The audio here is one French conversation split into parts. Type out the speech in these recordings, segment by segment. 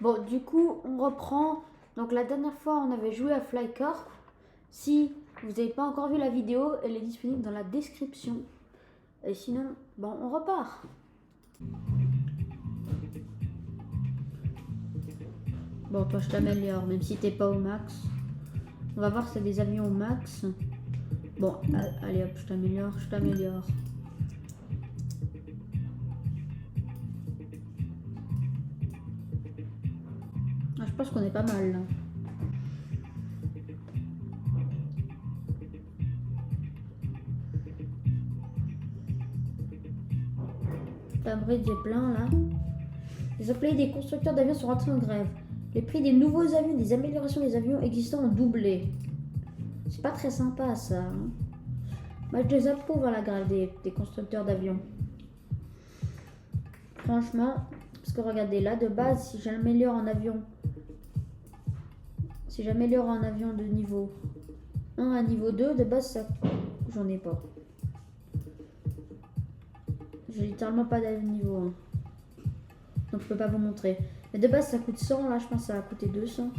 Bon, du coup, on reprend. Donc la dernière fois, on avait joué à Flycar. Si vous n'avez pas encore vu la vidéo, elle est disponible dans la description. Et sinon, bon, on repart. Bon, toi, je t'améliore, même si t'es pas au max. On va voir si t'as des avions au max. Bon, allez hop, je t'améliore, je t'améliore. Ah, je pense qu'on est pas mal là. Cambridge est plein là. Les employés des constructeurs d'avions sont rentrés en grève. Les prix des nouveaux avions, des améliorations des avions existants ont doublé. C'est pas très sympa ça. Hein. Moi je les approuve à la grève des constructeurs d'avions. Franchement, parce que regardez là de base, si j'améliore en avion de niveau 1 à niveau 2, de base ça j'en ai pas. J'ai littéralement pas d'avion niveau 1. Donc je peux pas vous montrer. Mais de base ça coûte 100, là je pense que ça va coûter 200.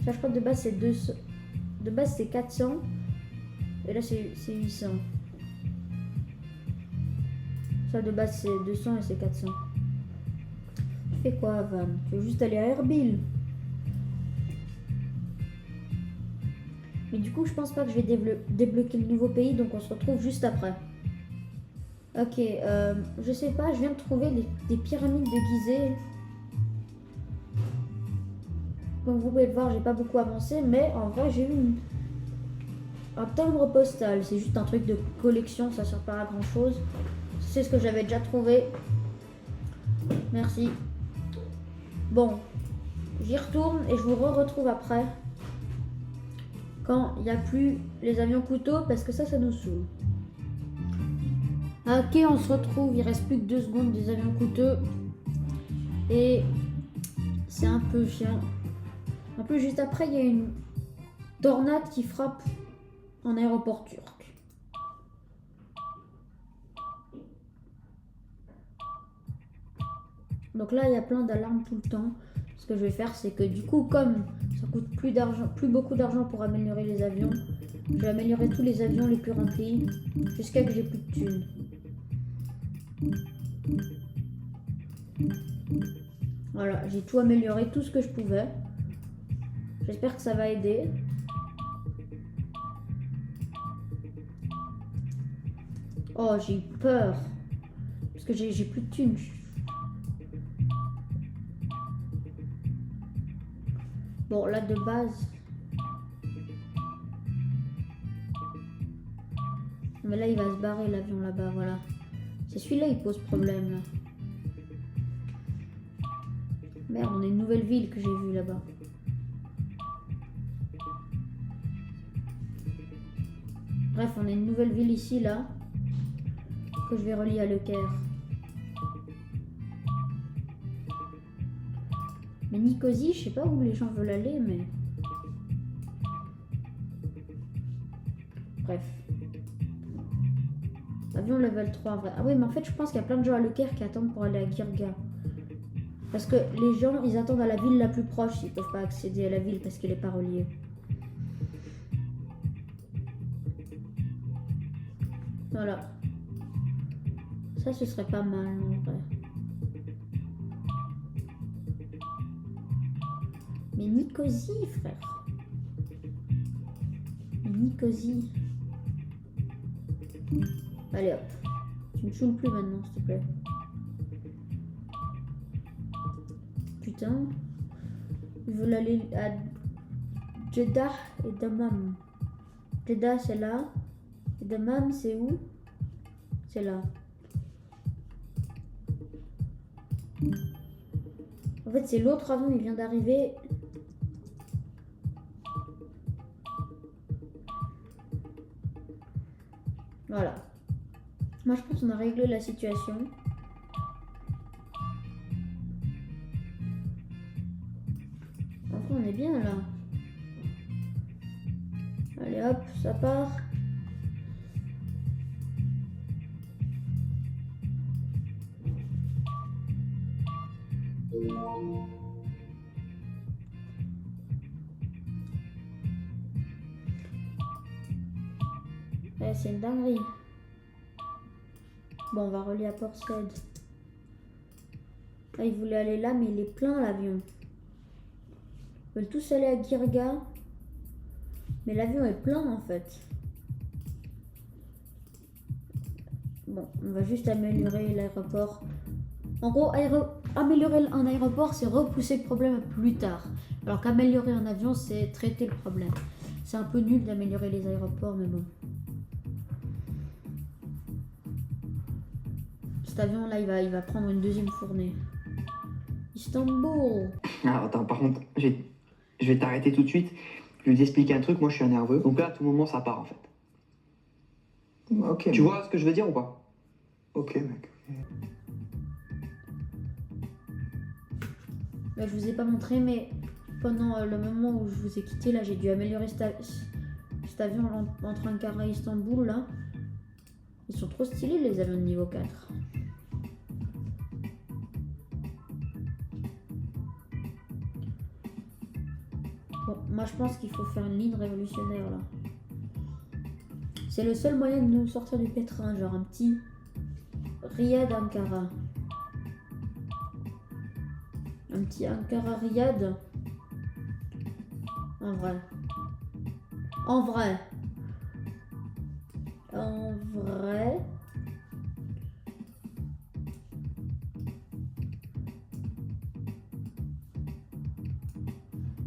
Ça je crois que de base c'est 200. De base c'est 400. Et là c'est 800. Ça de base c'est 200 et c'est 400. Tu fais quoi Van? Tu veux juste aller à Erbil? Mais du coup je pense pas que je vais débloquer le nouveau pays, donc on se retrouve juste après. Ok, je sais pas, je viens de trouver des pyramides de Gizeh. Comme vous pouvez le voir, j'ai pas beaucoup avancé, mais en vrai j'ai eu un timbre postal. C'est juste un truc de collection, ça sert pas à grand chose. C'est ce que j'avais déjà trouvé. Merci. Bon, j'y retourne et je vous retrouve après. Quand il n'y a plus les avions couteaux, parce que ça nous saoule. Ok, on se retrouve, il reste plus que 2 secondes des avions coûteux. Et c'est un peu chiant. En plus, juste après, il y a une tornade qui frappe en aéroport turc. Donc là, il y a plein d'alarmes tout le temps. Ce que je vais faire, c'est que du coup, comme ça coûte plus beaucoup d'argent pour améliorer les avions, je vais améliorer tous les avions les plus remplis jusqu'à que j'ai plus de thunes. Voilà, j'ai tout amélioré, tout ce que je pouvais. J'espère que ça va aider. Oh, j'ai eu peur. Parce que j'ai plus de thunes. Bon, là, de base... Mais là, il va se barrer, l'avion, là-bas, voilà. C'est celui-là, il pose problème, là. Merde, on a une nouvelle ville que j'ai vue, là-bas. Bref, on a une nouvelle ville ici, là. Que je vais relier à Le Caire. Mais Nicosie, je sais pas où les gens veulent aller, mais... Bref. Avion level 3, en vrai. Ah oui, mais en fait, je pense qu'il y a plein de gens à Le Caire qui attendent pour aller à Girga. Parce que les gens, ils attendent à la ville la plus proche. Ils peuvent pas accéder à la ville parce qu'elle n'est pas reliée. Voilà. Ça, ce serait pas mal, en vrai. Mais Nicosie, frère. Nicosie. Allez hop. Tu me saoules plus maintenant, s'il te plaît. Putain. Ils veulent aller à Jeddah et Dammam. Jeddah, c'est là. Et Dammam, c'est où? C'est là. En fait, c'est l'autre avion, il vient d'arriver. Voilà. Moi, je pense qu'on a réglé la situation. Après, on est bien là. Allez hop, ça part. Ouais, c'est une dinguerie. Bon, on va relier à Port Said. Ah, il voulait aller là, mais il est plein l'avion. Ils veulent tous aller à Girga. Mais l'avion est plein en fait. Bon, on va juste améliorer l'aéroport. En gros, améliorer un aéroport, c'est repousser le problème plus tard. Alors qu'améliorer un avion, c'est traiter le problème. C'est un peu nul d'améliorer les aéroports, mais bon. Cet avion-là, il va prendre une deuxième fournée. Istanbul. Ah, attends, par contre, je vais t'arrêter tout de suite. Je vais t'expliquer un truc, moi je suis un nerveux. Donc là, à tout moment, ça part en fait. Ok. Tu vois ce que je veux dire ou pas? Ok, mec. Là, je vous ai pas montré, mais pendant le moment où je vous ai quitté, là, j'ai dû améliorer cet avion entre Ankara et Istanbul, là. Ils sont trop stylés, les avions de niveau 4. Bon, moi, je pense qu'il faut faire une ligne révolutionnaire, là. C'est le seul moyen de nous sortir du pétrin, genre un petit Riyad-Ankara. Un petit Ankara-Riyad. En vrai. En vrai. En vrai.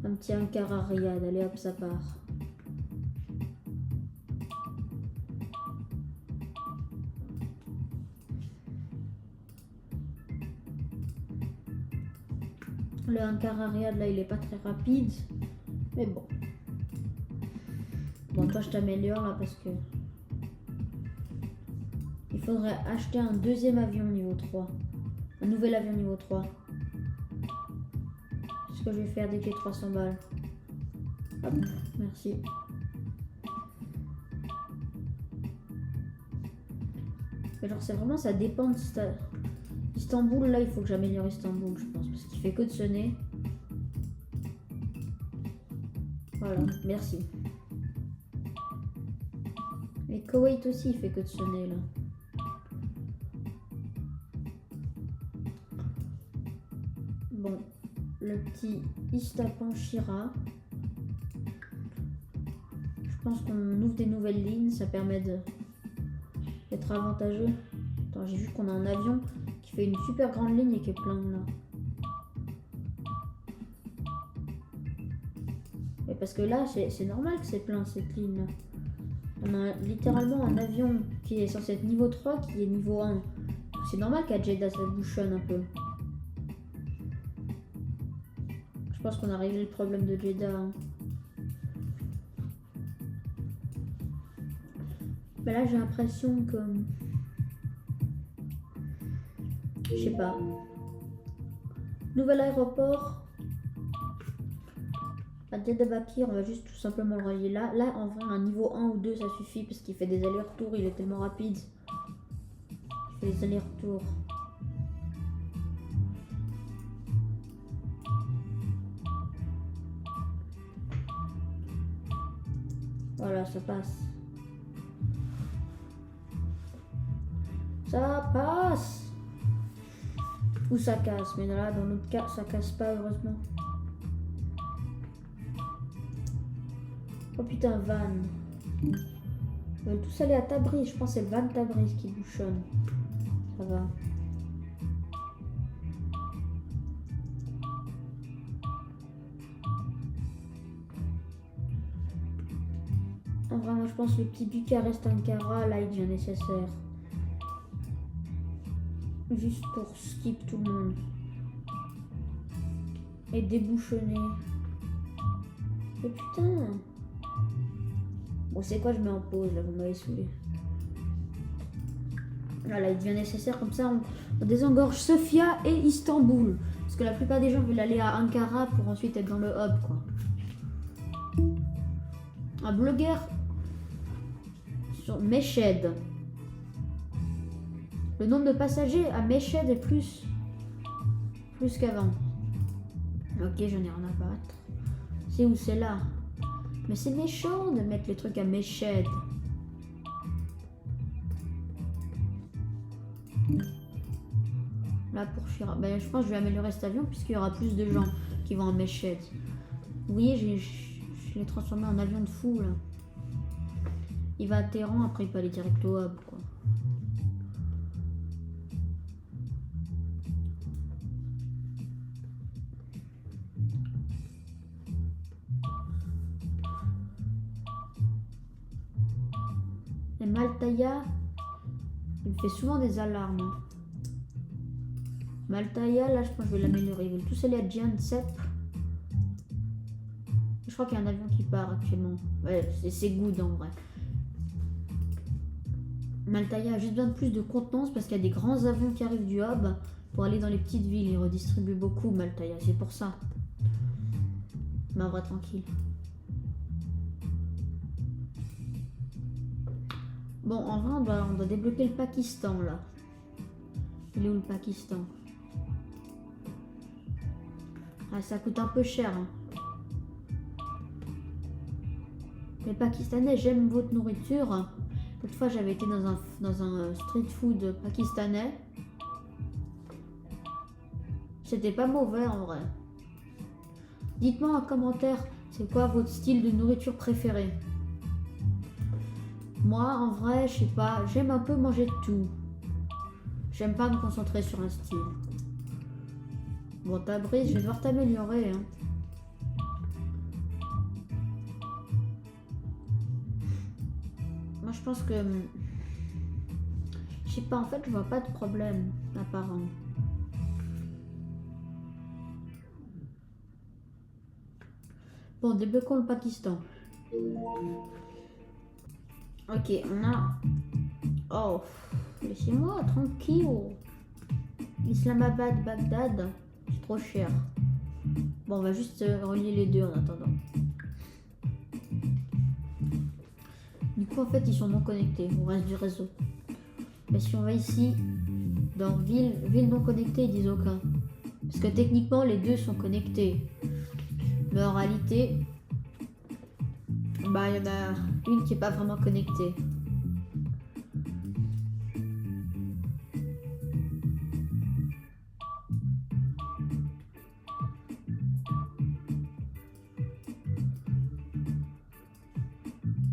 Un petit Ankara-Riyad. Allez hop, ça part. Le Ankara Riyad là il est pas très rapide. Mais bon. Bon toi je t'améliore là parce que il faudrait acheter un deuxième avion niveau 3. Un nouvel avion niveau 3. C'est ce que je vais faire dès que j'ai 300 balles. Hop, merci. Mais genre c'est vraiment ça dépend de Istanbul, là, il faut que j'améliore Istanbul, je pense, parce qu'il fait que de sonner. Voilà, merci. Et Koweït aussi, il fait que de sonner, là. Bon, le petit Istapan Shira. Je pense qu'on ouvre des nouvelles lignes, ça permet d'être avantageux. Attends, j'ai vu qu'on a un avion qui fait une super grande ligne et qui est plein là. Et parce que là, c'est normal que c'est plein cette ligne là. On a littéralement un avion qui est censé être niveau 3 qui est niveau 1. C'est normal qu'à Jeddah ça bouchonne un peu. Je pense qu'on a réglé le problème de Jeddah. Hein. Mais là j'ai l'impression que... Je sais pas. Nouvel aéroport. À Jeddah Bakir, on va juste tout simplement le relier là. Là, en vrai, un niveau 1 ou 2, ça suffit parce qu'il fait des allers-retours. Il est tellement rapide. Il fait des allers-retours. Voilà, ça passe. Ça passe. Ou ça casse, mais là, dans notre cas, ça casse pas, heureusement. Oh putain, van. Ils veulent tous aller à Tabriz. Je pense que c'est le van Tabriz qui bouchonne. Ça va. En vrai, moi je pense que le petit Bucarest-Ankara, là, il devient nécessaire. Juste pour skip tout le monde. Et débouchonner. Mais putain. Bon, c'est quoi, je mets en pause, là, vous m'avez saoulé. Voilà, il devient nécessaire, comme ça, on désengorge Sofia et Istanbul. Parce que la plupart des gens veulent aller à Ankara pour ensuite être dans le hub, quoi. Un blogueur sur Meshed. Le nombre de passagers à Meshed est plus qu'avant. Ok, j'en ai rien à battre. C'est où? C'est là. Mais c'est méchant de mettre les trucs à Meshed. Là pour Shira. Ben, je pense que je vais améliorer cet avion puisqu'il y aura plus de gens qui vont en Meshed. Vous voyez, je l'ai transformé en avion de fou là. Il va à Téhéran, après il peut aller direct au hub quoi. Et Maltaya, il me fait souvent des alarmes. Hein. Maltaya, là je pense que je vais l'améliorer. Ils veulent tous aller à Jiansep. Je crois qu'il y a un avion qui part actuellement. Ouais, c'est good en vrai. Maltaya a juste besoin de plus de contenance parce qu'il y a des grands avions qui arrivent du hub pour aller dans les petites villes. Ils redistribuent beaucoup Maltaya, c'est pour ça. Mais en vrai, tranquille. Bon, en vrai, on doit débloquer le Pakistan là. Il est où le Pakistan? Ah, ça coûte un peu cher. Hein. Les Pakistanais, j'aime votre nourriture. L'autre fois, j'avais été dans un street food pakistanais. C'était pas mauvais en vrai. Dites-moi en commentaire, c'est quoi votre style de nourriture préféré? Moi, en vrai, je sais pas, j'aime un peu manger de tout. J'aime pas me concentrer sur un style. Bon, ta brise, je vais devoir t'améliorer. Hein. Moi, je pense que... Je sais pas, en fait, je vois pas de problème apparent. Bon, débloquons le Pakistan. Ok, on a... Oh, laissez-moi tranquille. Islamabad, Bagdad, c'est trop cher. Bon, on va juste relier les deux en attendant. Du coup, en fait, ils sont non connectés au reste du réseau. Mais si on va ici, dans ville non connectée, ils disent aucun. Parce que techniquement, les deux sont connectés. Mais en réalité, bah, il y en a une qui n'est pas vraiment connectée.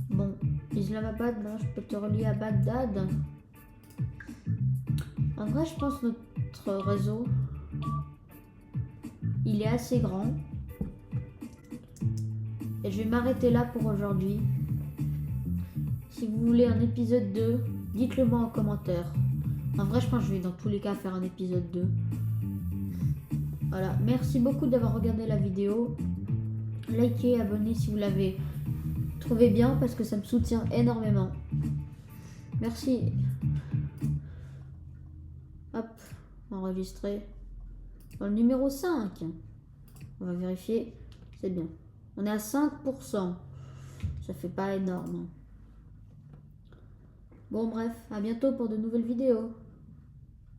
Bon, Islamabad, là, je peux te relier à Bagdad. En vrai, je pense que notre réseau, il est assez grand. Et je vais m'arrêter là pour aujourd'hui. Si vous voulez un épisode 2, dites-le moi en commentaire. En vrai, je pense que je vais dans tous les cas faire un épisode 2. Voilà, merci beaucoup d'avoir regardé la vidéo. Likez, abonnez si vous l'avez trouvé bien parce que ça me soutient énormément. Merci. Hop, enregistrer. Dans le numéro 5. On va vérifier. C'est bien. On est à 5%. Ça fait pas énorme. Bon bref, à bientôt pour de nouvelles vidéos.